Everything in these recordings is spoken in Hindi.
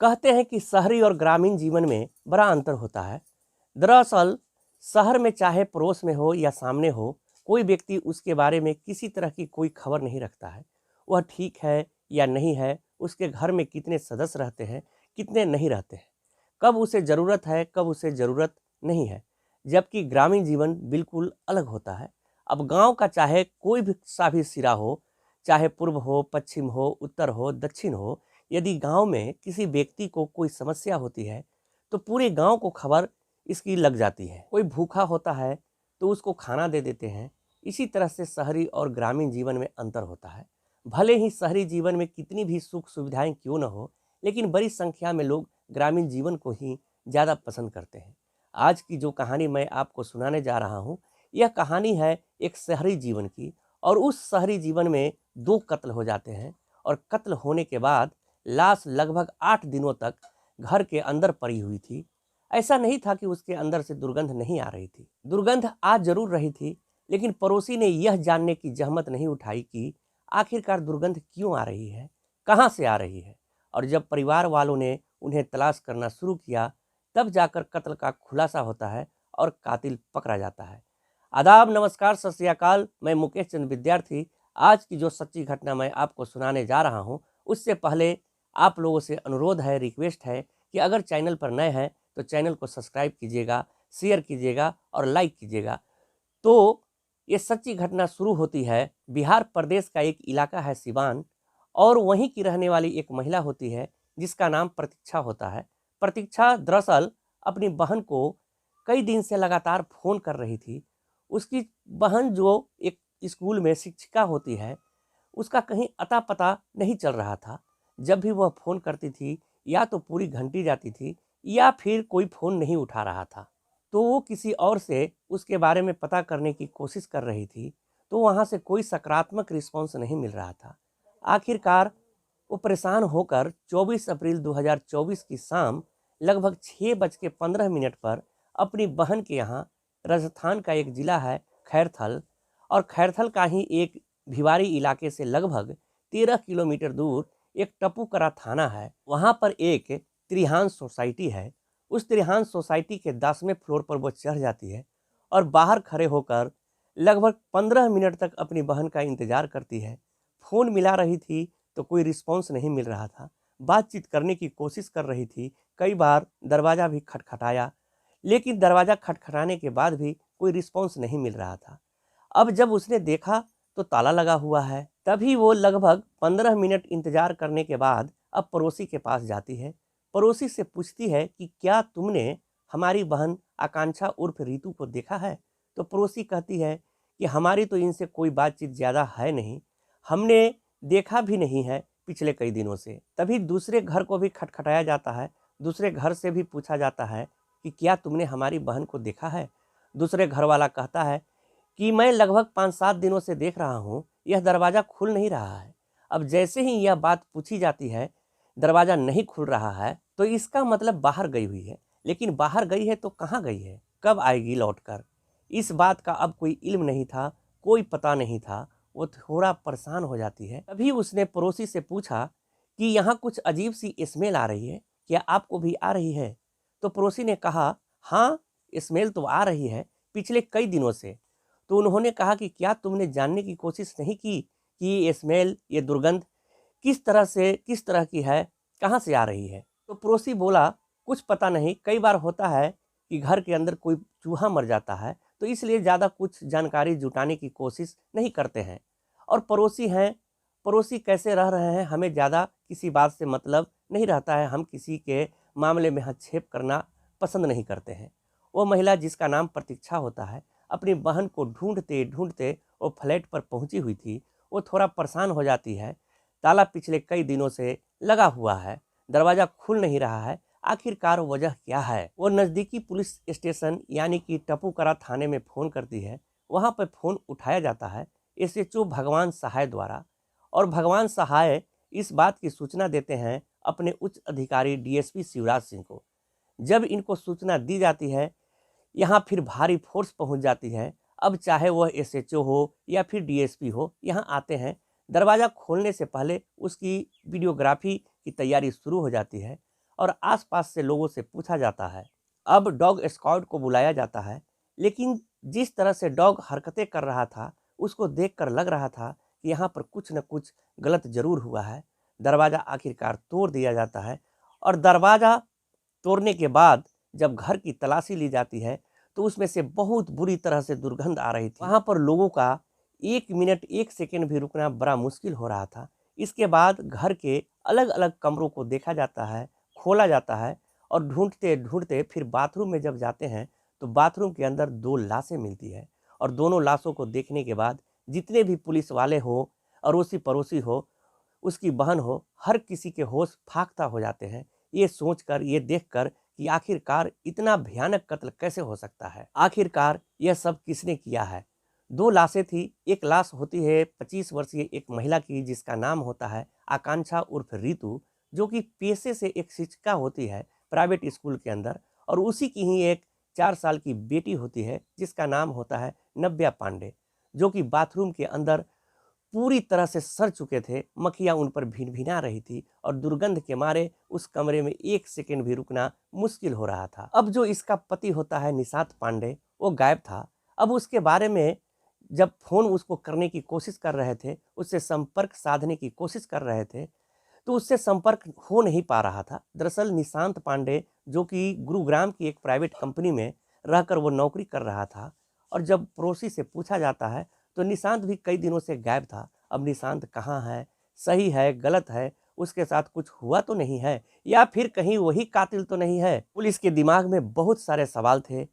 कहते हैं कि शहरी और ग्रामीण जीवन में बड़ा अंतर होता है। दरअसल शहर में चाहे पड़ोस में हो या सामने हो, कोई व्यक्ति उसके बारे में किसी तरह की कोई खबर नहीं रखता है। वह ठीक है या नहीं है, उसके घर में कितने सदस्य रहते हैं, कितने नहीं रहते हैं, कब उसे ज़रूरत है, कब उसे ज़रूरत नहीं है। जबकि ग्रामीण जीवन बिल्कुल अलग होता है। अब गांव का चाहे कोई भी सा भी सिरा हो, चाहे पूर्व हो, पश्चिम हो, उत्तर हो, दक्षिण हो, यदि गांव में किसी व्यक्ति को कोई समस्या होती है तो पूरे गांव को खबर इसकी लग जाती है। कोई भूखा होता है तो उसको खाना दे देते हैं। इसी तरह से शहरी और ग्रामीण जीवन में अंतर होता है। भले ही शहरी जीवन में कितनी भी सुख सुविधाएं क्यों न हो, लेकिन बड़ी संख्या में लोग ग्रामीण जीवन को ही ज़्यादा पसंद करते हैं। आज की जो कहानी मैं आपको सुनाने जा रहा हूँ, यह कहानी है एक शहरी जीवन की। और उस शहरी जीवन में दो कत्ल हो जाते हैं और कत्ल होने के बाद लाश लगभग 8 दिनों तक घर के अंदर पड़ी हुई थी। ऐसा नहीं था कि उसके अंदर से दुर्गंध नहीं आ रही थी, दुर्गंध आ जरूर रही थी, लेकिन पड़ोसी ने यह जानने की जहमत नहीं उठाई कि आखिरकार दुर्गंध क्यों आ रही है, कहाँ से आ रही है। और जब परिवार वालों ने उन्हें तलाश करना शुरू किया, तब जाकर कत्ल का खुलासा होता है और कातिल पकड़ा जाता है। आदाब, नमस्कार, सत श्री अकाल। मैं मुकेश चंद विद्यार्थी। आज की जो सच्ची घटना मैं आपको सुनाने जा रहा हूँ, उससे पहले आप लोगों से अनुरोध है, रिक्वेस्ट है कि अगर चैनल पर नए हैं तो चैनल को सब्सक्राइब कीजिएगा, शेयर कीजिएगा और लाइक कीजिएगा। तो ये सच्ची घटना शुरू होती है बिहार प्रदेश का एक इलाका है सिवान, और वहीं की रहने वाली एक महिला होती है जिसका नाम प्रतीक्षा होता है। प्रतीक्षा दरअसल अपनी बहन को कई दिन से लगातार फ़ोन कर रही थी। उसकी बहन जो एक स्कूल में शिक्षिका होती है, उसका कहीं अता पता नहीं चल रहा था। जब भी वह फ़ोन करती थी, या तो पूरी घंटी जाती थी या फिर कोई फ़ोन नहीं उठा रहा था। तो वो किसी और से उसके बारे में पता करने की कोशिश कर रही थी, तो वहाँ से कोई सकारात्मक रिस्पॉन्स नहीं मिल रहा था। आखिरकार वो परेशान होकर 24 अप्रैल 2024 की शाम लगभग 6:15 पर अपनी बहन के यहाँ, राजस्थान का एक ज़िला है खैरथल, और खैरथल का ही एक भिवारी इलाके से लगभग 13 किलोमीटर दूर एक टपूकरा थाना है। वहाँ पर एक त्रिहान सोसाइटी है। उस त्रिहान सोसाइटी के 10वें फ्लोर पर वो चढ़ जाती है और बाहर खड़े होकर लगभग 15 मिनट तक अपनी बहन का इंतज़ार करती है। फ़ोन मिला रही थी तो कोई रिस्पॉन्स नहीं मिल रहा था। बातचीत करने की कोशिश कर रही थी, कई बार दरवाज़ा भी खटखटाया, लेकिन दरवाज़ा खटखटाने के बाद भी कोई रिस्पॉन्स नहीं मिल रहा था। अब जब उसने देखा तो ताला लगा हुआ है। तभी वो लगभग 15 मिनट इंतज़ार करने के बाद अब पड़ोसी के पास जाती है। पड़ोसी से पूछती है कि क्या तुमने हमारी बहन आकांक्षा उर्फ रितु को देखा है? तो पड़ोसी कहती है कि हमारी तो इनसे कोई बातचीत ज़्यादा है नहीं, हमने देखा भी नहीं है पिछले कई दिनों से। तभी दूसरे घर को भी खटखटाया जाता है। दूसरे घर से भी पूछा जाता है कि क्या तुमने हमारी बहन को देखा है? दूसरे घर वाला कहता है कि मैं लगभग 5-7 दिनों से देख रहा हूँ, यह दरवाज़ा खुल नहीं रहा है। अब जैसे ही यह बात पूछी जाती है, दरवाज़ा नहीं खुल रहा है, तो इसका मतलब बाहर गई हुई है। लेकिन बाहर गई है तो कहाँ गई है, कब आएगी लौटकर, इस बात का अब कोई इल्म नहीं था, कोई पता नहीं था। वो थोड़ा परेशान हो जाती है। तभी उसने पड़ोसी से पूछा कि यहाँ कुछ अजीब सी स्मेल आ रही है, क्या आपको भी आ रही है? तो पड़ोसी ने कहा, हाँ, स्मेल तो आ रही है पिछले कई दिनों से। तो उन्होंने कहा कि क्या तुमने जानने की कोशिश नहीं की कि ये स्मेल, ये दुर्गंध किस तरह से, किस तरह की है, कहाँ से आ रही है? तो पड़ोसी बोला, कुछ पता नहीं, कई बार होता है कि घर के अंदर कोई चूहा मर जाता है, तो इसलिए ज़्यादा कुछ जानकारी जुटाने की कोशिश नहीं करते हैं। और पड़ोसी हैं, पड़ोसी कैसे रह रहे हैं, हमें ज़्यादा किसी बात से मतलब नहीं रहता है, हम किसी के मामले में हस्तक्षेप करना पसंद नहीं करते हैं। वो महिला जिसका नाम प्रतीक्षा होता है, अपनी बहन को ढूंढते ढूंढते वो फ्लैट पर पहुंची हुई थी। वो थोड़ा परेशान हो जाती है। ताला पिछले कई दिनों से लगा हुआ है, दरवाज़ा खुल नहीं रहा है, आखिरकार वजह क्या है? वो नज़दीकी पुलिस स्टेशन यानी कि टपूकरा थाने में फ़ोन करती है। वहाँ पर फ़ोन उठाया जाता है एसएचओ भगवान सहाय द्वारा, और भगवान सहाय इस बात की सूचना देते हैं अपने उच्च अधिकारी डीएसपी शिवराज सिंह को। जब इनको सूचना दी जाती है, यहाँ फिर भारी फोर्स पहुँच जाती है। अब चाहे वह एसएचओ हो या फिर डीएसपी हो, यहाँ आते हैं। दरवाज़ा खोलने से पहले उसकी वीडियोग्राफी की तैयारी शुरू हो जाती है और आसपास से लोगों से पूछा जाता है। अब डॉग स्क्वाड को बुलाया जाता है, लेकिन जिस तरह से डॉग हरकतें कर रहा था उसको देखकर लग रहा था कि यहाँ पर कुछ न कुछ गलत जरूर हुआ है। दरवाज़ा आखिरकार तोड़ दिया जाता है और दरवाज़ा तोड़ने के बाद जब घर की तलाशी ली जाती है तो उसमें से बहुत बुरी तरह से दुर्गंध आ रही थी। वहाँ पर लोगों का 1 मिनट 1 सेकंड भी रुकना बड़ा मुश्किल हो रहा था। इसके बाद घर के अलग अलग कमरों को देखा जाता है, खोला जाता है और ढूंढते ढूंढते फिर बाथरूम में जब जाते हैं तो बाथरूम के अंदर 2 लाशें मिलती है। और दोनों लाशों को देखने के बाद जितने भी पुलिस वाले हो, अड़ोसी पड़ोसी हो, उसकी बहन हो, हर किसी के होश फाख्ता हो जाते हैं, ये सोचकर, ये देखकर कि आखिरकार इतना भयानक कत्ल कैसे हो सकता है, आखिरकार यह सब किसने किया है। 2 लाशें थी। एक लाश होती है 25 वर्षीय एक महिला की जिसका नाम होता है आकांक्षा उर्फ रितु, जो कि पेशे से एक शिक्षिका होती है प्राइवेट स्कूल के अंदर, और उसी की ही एक 4 साल की बेटी होती है जिसका नाम होता है नव्या पांडे, जो कि बाथरूम के अंदर पूरी तरह से सड़ चुके थे। मक्खियाँ उन पर भिनभिना रही थी और दुर्गंध के मारे उस कमरे में 1 सेकंड भी रुकना मुश्किल हो रहा था। अब जो इसका पति होता है निशांत पांडे, वो गायब था। अब उसके बारे में जब फोन उसको करने की कोशिश कर रहे थे, उससे संपर्क साधने की कोशिश कर रहे थे, तो उससे संपर्क हो नहीं पा रहा था। दरअसल निशांत पांडे, जो कि गुरुग्राम की एक प्राइवेट कंपनी में रहकर वो नौकरी कर रहा था, और जब पड़ोसी से पूछा जाता है तो निशांत भी कई दिनों से गायब था। अब निशांत कहाँ है, सही है, गलत है, उसके साथ कुछ हुआ तो नहीं है, या फिर कहीं वही कातिल तो नहीं है। पुलिस के दिमाग में बहुत सारे सवाल थे,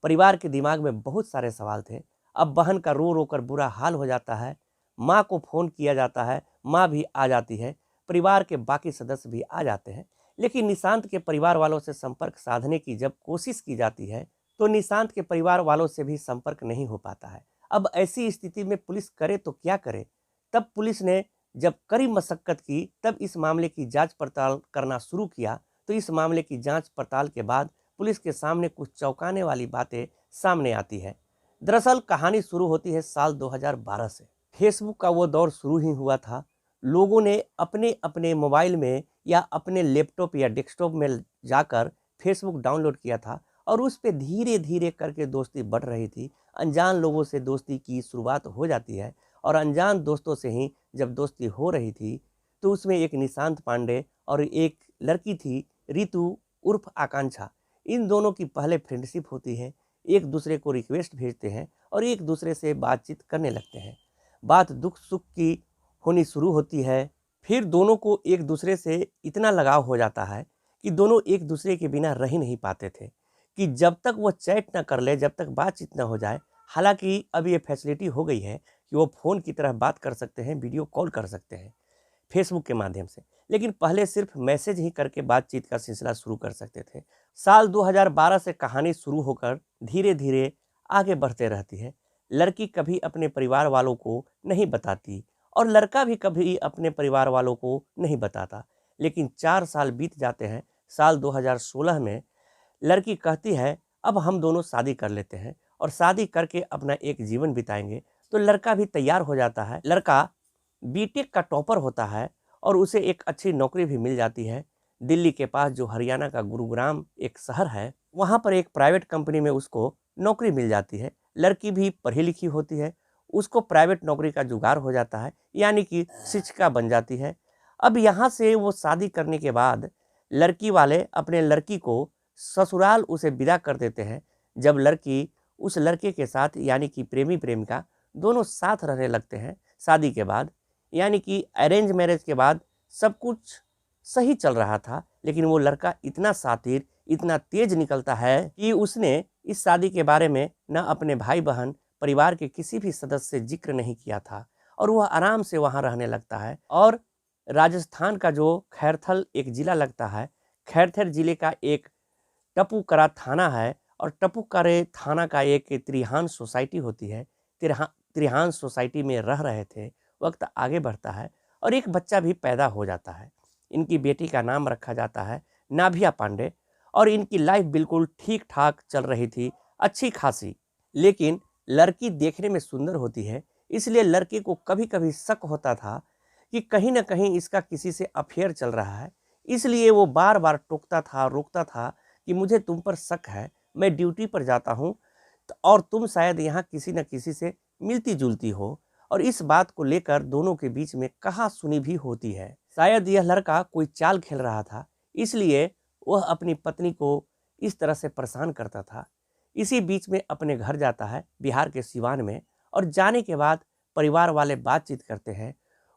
परिवार के दिमाग में बहुत सारे सवाल थे। अब बहन का रो रो कर बुरा हाल हो जाता है। माँ को फ़ोन किया जाता है, माँ भी आ जाती है, परिवार के बाकी सदस्य भी आ जाते हैं, लेकिन निशांत के परिवार वालों से संपर्क साधने की जब कोशिश की जाती है तो निशांत के परिवार वालों से भी संपर्क नहीं हो पाता है। अब ऐसी स्थिति में पुलिस करे तो क्या करे। तब पुलिस ने जब कड़ी मशक्कत की, तब इस मामले की जांच पड़ताल करना शुरू किया। तो इस मामले की जांच पड़ताल के बाद पुलिस के सामने कुछ चौंकाने वाली बातें सामने आती है। दरअसल कहानी शुरू होती है साल 2012 से। फेसबुक का वो दौर शुरू ही हुआ था। लोगों ने अपने अपने मोबाइल में या अपने लैपटॉप या डेस्कटॉप में जाकर फेसबुक डाउनलोड किया था और उस पर धीरे धीरे करके दोस्ती बढ़ रही थी। अनजान लोगों से दोस्ती की शुरुआत हो जाती है और अनजान दोस्तों से ही जब दोस्ती हो रही थी तो उसमें एक निशांत पांडे और एक लड़की थी रितु उर्फ आकांक्षा। इन दोनों की पहले फ्रेंडशिप होती है, एक दूसरे को रिक्वेस्ट भेजते हैं और एक दूसरे से बातचीत करने लगते हैं। बात दुख सुख की होनी शुरू होती है। फिर दोनों को एक दूसरे से इतना लगाव हो जाता है कि दोनों एक दूसरे के बिना रह ही नहीं पाते थे, कि जब तक वो चैट ना कर ले, जब तक बातचीत ना हो जाए। हालांकि अब ये फैसिलिटी हो गई है कि वो फ़ोन की तरह बात कर सकते हैं, वीडियो कॉल कर सकते हैं फेसबुक के माध्यम से, लेकिन पहले सिर्फ मैसेज ही करके बातचीत का सिलसिला शुरू कर सकते थे। साल 2012 से कहानी शुरू होकर धीरे धीरे आगे बढ़ते रहती है। लड़की कभी अपने परिवार वालों को नहीं बताती और लड़का भी कभी अपने परिवार वालों को नहीं बताता, लेकिन 4 साल बीत जाते हैं। साल 2016 में लड़की कहती है अब हम दोनों शादी कर लेते हैं और शादी करके अपना एक जीवन बिताएंगे। तो लड़का भी तैयार हो जाता है। लड़का बीटेक का टॉपर होता है और उसे एक अच्छी नौकरी भी मिल जाती है दिल्ली के पास, जो हरियाणा का गुरुग्राम एक शहर है, वहाँ पर एक प्राइवेट कंपनी में उसको नौकरी मिल जाती है। लड़की भी पढ़ी लिखी होती है, उसको प्राइवेट नौकरी का जुगाड़ हो जाता है, यानी कि शिक्षिका बन जाती है। अब यहाँ से वो शादी करने के बाद लड़की वाले अपने लड़की को ससुराल उसे विदा कर देते हैं। जब लड़की उस लड़के के साथ, यानी कि प्रेमी प्रेमिका दोनों साथ रहने लगते हैं शादी के बाद, यानी कि अरेंज मैरिज के बाद सब कुछ सही चल रहा था, लेकिन वो लड़का इतना शातिर, इतना तेज निकलता है कि उसने इस शादी के बारे में न अपने भाई बहन, परिवार के किसी भी सदस्य से जिक्र नहीं किया था और वह आराम से वहाँ रहने लगता है। और राजस्थान का जो खैरथल एक ज़िला लगता है, खैरथल ज़िले का एक टपुकरा थाना है और टपुकरे थाना का एक त्रिहान सोसाइटी होती है। त्रिहान सोसाइटी में रह रहे थे। वक्त आगे बढ़ता है और एक बच्चा भी पैदा हो जाता है। इनकी बेटी का नाम रखा जाता है नाभिया पांडे और इनकी लाइफ बिल्कुल ठीक ठाक चल रही थी, अच्छी खासी। लेकिन लड़की देखने में सुंदर होती है, इसलिए लड़के को कभी कभी शक होता था कि कहीं ना कहीं इसका किसी से अफेयर चल रहा है। इसलिए वो बार बार टोकता था, रोकता था कि मुझे तुम पर शक है, मैं ड्यूटी पर जाता हूँ और तुम शायद यहाँ किसी न किसी से मिलती जुलती हो, और इस बात को लेकर दोनों के बीच में कहा-सुनी भी होती है। शायद यह लड़का कोई चाल खेल रहा था, इसलिए वह अपनी पत्नी को इस तरह से परेशान करता था। इसी बीच में अपने घर जाता है बिहार के सिवान में, और जाने के बाद परिवार वाले बातचीत करते हैं,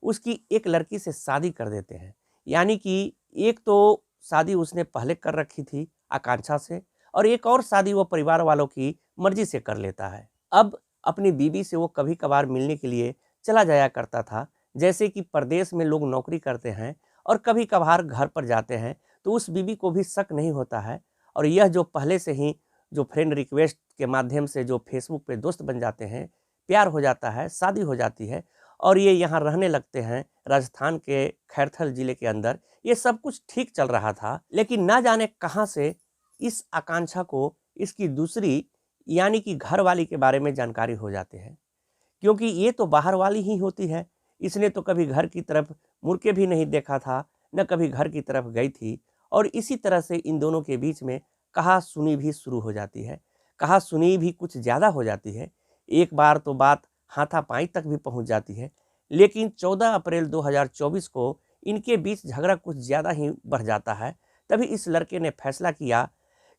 उसकी एक लड़की से शादी कर देते हैं। यानी कि एक तो शादी उसने पहले कर रखी थी आकांक्षा से, और एक और शादी वो परिवार वालों की मर्जी से कर लेता है। अब अपनी बीवी से वो कभी कभार मिलने के लिए चला जाया करता था, जैसे कि परदेश में लोग नौकरी करते हैं और कभी कभार घर पर जाते हैं, तो उस बीवी को भी शक नहीं होता है। और यह जो पहले से ही जो फ्रेंड रिक्वेस्ट के माध्यम से जो फेसबुक पे दोस्त बन जाते हैं, प्यार हो जाता है, शादी हो जाती है और ये यहाँ रहने लगते हैं राजस्थान के खैरथल जिले के अंदर। ये सब कुछ ठीक चल रहा था, लेकिन ना जाने कहाँ से इस आकांक्षा को इसकी दूसरी यानी कि घर वाली के बारे में जानकारी हो जाते हैं, क्योंकि ये तो बाहर वाली ही होती है। इसने तो कभी घर की तरफ मुड़ के भी नहीं देखा था, न कभी घर की तरफ गई थी, और इसी तरह से इन दोनों के बीच में कहा सुनी भी शुरू हो जाती है। कहा सुनी भी कुछ ज़्यादा हो जाती है। एक बार तो बात हाथापाई तक भी पहुंच जाती है। लेकिन 14 अप्रैल 2024 को इनके बीच झगड़ा कुछ ज़्यादा ही बढ़ जाता है। तभी इस लड़के ने फैसला किया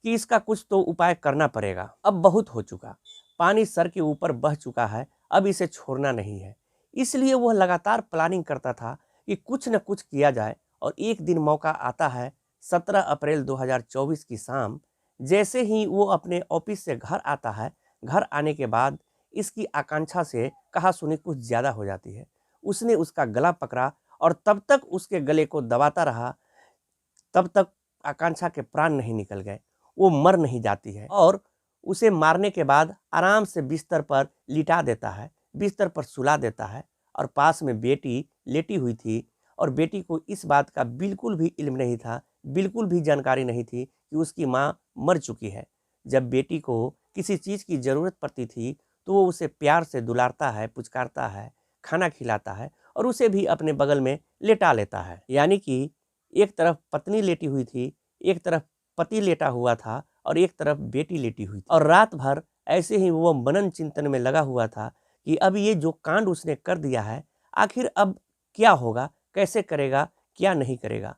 कि इसका कुछ तो उपाय करना पड़ेगा। अब बहुत हो चुका, पानी सर के ऊपर बह चुका है, अब इसे छोड़ना नहीं है। इसलिए वह लगातार प्लानिंग करता था कि कुछ न कुछ किया जाए। और एक दिन मौका आता है 17 अप्रैल 2024 की शाम। जैसे ही वो अपने ऑफिस से घर आता है, घर आने के बाद इसकी आकांक्षा से कहा सुनी कुछ ज़्यादा हो जाती है। उसने उसका गला पकड़ा और तब तक उसके गले को दबाता रहा, तब तक आकांक्षा के प्राण नहीं निकल गए, वो मर नहीं जाती है। और उसे मारने के बाद आराम से बिस्तर पर लिटा देता है, बिस्तर पर सुला देता है। और पास में बेटी लेटी हुई थी, और बेटी को इस बात का बिल्कुल भी इल्म नहीं था, बिल्कुल भी जानकारी नहीं थी कि उसकी माँ मर चुकी है। जब बेटी को किसी चीज़ की ज़रूरत पड़ती थी तो वो उसे प्यार से दुलारता है, पुचकारता है, खाना खिलाता है और उसे भी अपने बगल में लेटा लेता है। यानी कि एक तरफ पत्नी लेटी हुई थी, एक तरफ पति लेटा हुआ था और एक तरफ बेटी लेटी हुई थी। और रात भर ऐसे ही वो मनन चिंतन में लगा हुआ था कि अब ये जो कांड उसने कर दिया है, आखिर अब क्या होगा, कैसे करेगा, क्या नहीं करेगा।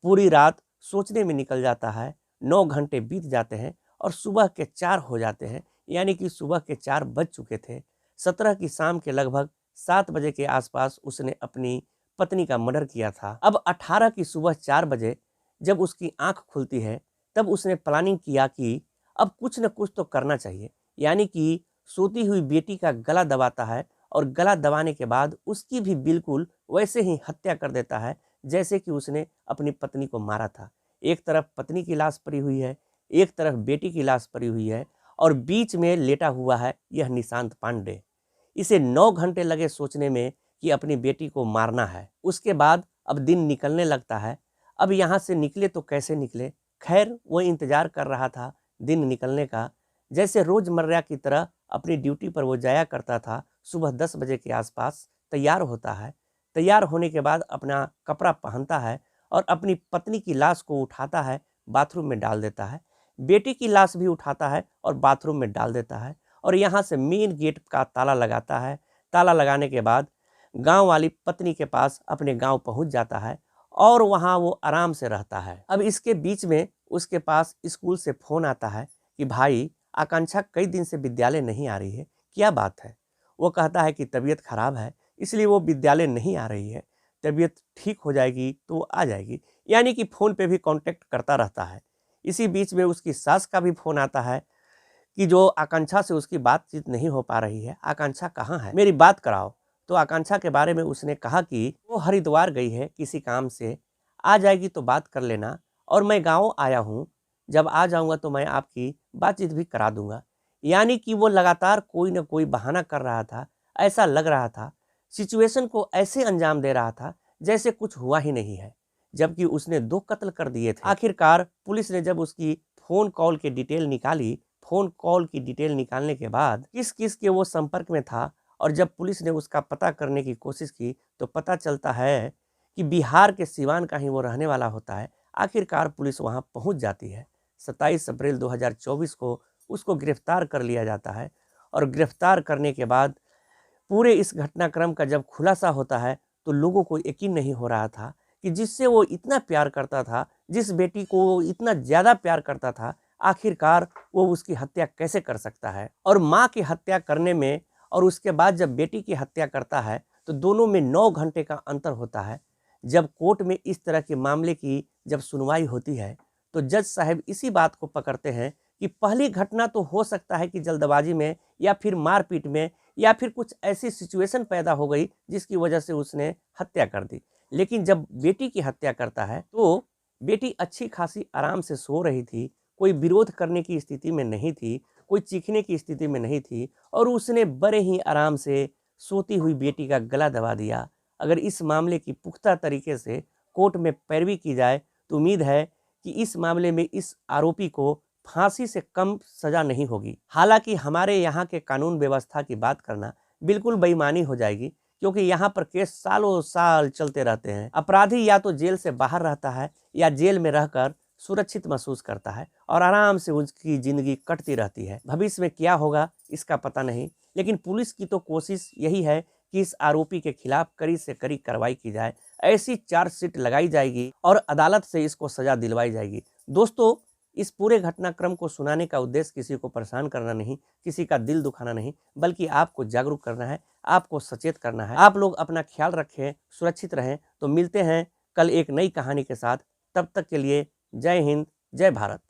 पूरी रात सोचने में निकल जाता है। 9 घंटे बीत जाते हैं और सुबह के 4 हो जाते हैं, यानी कि सुबह के 4 बज चुके थे। 17 की शाम के लगभग 7 बजे के आसपास उसने अपनी पत्नी का मर्डर किया था। अब 18 की सुबह 4 बजे जब उसकी आंख खुलती है, तब उसने प्लानिंग किया कि अब कुछ न कुछ तो करना चाहिए। यानी कि सोती हुई बेटी का गला दबाता है और गला दबाने के बाद उसकी भी बिल्कुल वैसे ही हत्या कर देता है जैसे कि उसने अपनी पत्नी को मारा था। एक तरफ पत्नी की लाश पड़ी हुई है, एक तरफ बेटी की लाश पड़ी हुई है और बीच में लेटा हुआ है यह निशांत पांडे। इसे 9 घंटे लगे सोचने में कि अपनी बेटी को मारना है। उसके बाद अब दिन निकलने लगता है। अब यहाँ से निकले तो कैसे निकले। खैर वो इंतजार कर रहा था दिन निकलने का। जैसे रोजमर्रा की तरह अपनी ड्यूटी पर वो जाया करता था। सुबह 10 बजे के आसपास तैयार होता है। तैयार होने के बाद अपना कपड़ा पहनता है और अपनी पत्नी की लाश को उठाता है, बाथरूम में डाल देता है। बेटी की लाश भी उठाता है और बाथरूम में डाल देता है और यहाँ से मेन गेट का ताला लगाता है। ताला लगाने के बाद गांव वाली पत्नी के पास अपने गांव पहुंच जाता है और वहां वो आराम से रहता है। अब इसके बीच में उसके पास स्कूल से फ़ोन आता है कि भाई आकांक्षा कई दिन से विद्यालय नहीं आ रही है, क्या बात है। वो कहता है कि तबीयत खराब है इसलिए वो विद्यालय नहीं आ रही है, तबीयत ठीक हो जाएगी तो वो आ जाएगी। यानी कि फ़ोन पे भी कांटेक्ट करता रहता है। इसी बीच में उसकी सास का भी फ़ोन आता है कि जो आकांक्षा से उसकी बातचीत नहीं हो पा रही है, आकांक्षा कहाँ है, मेरी बात कराओ। तो आकांक्षा के बारे में उसने कहा कि वो हरिद्वार गई है किसी काम से, आ जाएगी तो बात कर लेना, और मैं गाँव आया हूँ, जब आ जाऊँगा तो मैं आपकी बातचीत भी करा दूँगा। यानी कि वो लगातार कोई न कोई बहाना कर रहा था। ऐसा लग रहा था सिचुएशन को ऐसे अंजाम दे रहा था जैसे कुछ हुआ ही नहीं है, जबकि उसने 2 कत्ल कर दिए थे। आखिरकार पुलिस ने जब उसकी फ़ोन कॉल की डिटेल निकाली, फ़ोन कॉल की डिटेल निकालने के बाद किस किस के वो संपर्क में था, और जब पुलिस ने उसका पता करने की कोशिश की तो पता चलता है कि बिहार के सिवान का ही वो रहने वाला होता है। आखिरकार पुलिस वहाँ पहुँच जाती है। 27 अप्रैल 2024 को उसको गिरफ्तार कर लिया जाता है और गिरफ्तार करने के बाद पूरे इस घटनाक्रम का जब खुलासा होता है तो लोगों को यकीन नहीं हो रहा था कि जिससे वो इतना प्यार करता था, जिस बेटी को वो इतना ज़्यादा प्यार करता था, आखिरकार वो उसकी हत्या कैसे कर सकता है। और माँ की हत्या करने में और उसके बाद जब बेटी की हत्या करता है तो दोनों में 9 घंटे का अंतर होता है। जब कोर्ट में इस तरह के मामले की जब सुनवाई होती है तो जज साहब इसी बात को पकड़ते हैं कि पहली घटना तो हो सकता है कि जल्दबाजी में या फिर मारपीट में या फिर कुछ ऐसी सिचुएशन पैदा हो गई जिसकी वजह से उसने हत्या कर दी। लेकिन जब बेटी की हत्या करता है तो बेटी अच्छी खासी आराम से सो रही थी, कोई विरोध करने की स्थिति में नहीं थी, कोई चीखने की स्थिति में नहीं थी और उसने बड़े ही आराम से सोती हुई बेटी का गला दबा दिया। अगर इस मामले की पुख्ता तरीके से कोर्ट में पैरवी की जाए तो उम्मीद है कि इस मामले में इस आरोपी को फांसी से कम सजा नहीं होगी। हालांकि हमारे यहाँ के कानून व्यवस्था की बात करना बिल्कुल बेईमानी हो जाएगी, क्योंकि यहाँ पर केस सालों साल चलते रहते हैं। अपराधी या तो जेल से बाहर रहता है या जेल में रहकर सुरक्षित महसूस करता है और आराम से उसकी जिंदगी कटती रहती है। भविष्य में क्या होगा इसका पता नहीं, लेकिन पुलिस की तो कोशिश यही है कि इस आरोपी के खिलाफ कड़ी से कड़ी कार्रवाई की जाए, ऐसी चार्जशीट लगाई जाएगी और अदालत से इसको सजा दिलवाई जाएगी। दोस्तों, इस पूरे घटनाक्रम को सुनाने का उद्देश्य किसी को परेशान करना नहीं, किसी का दिल दुखाना नहीं, बल्कि आपको जागरूक करना है, आपको सचेत करना है। आप लोग अपना ख्याल रखें, सुरक्षित रहें। तो मिलते हैं कल एक नई कहानी के साथ। तब तक के लिए जय हिंद, जय भारत।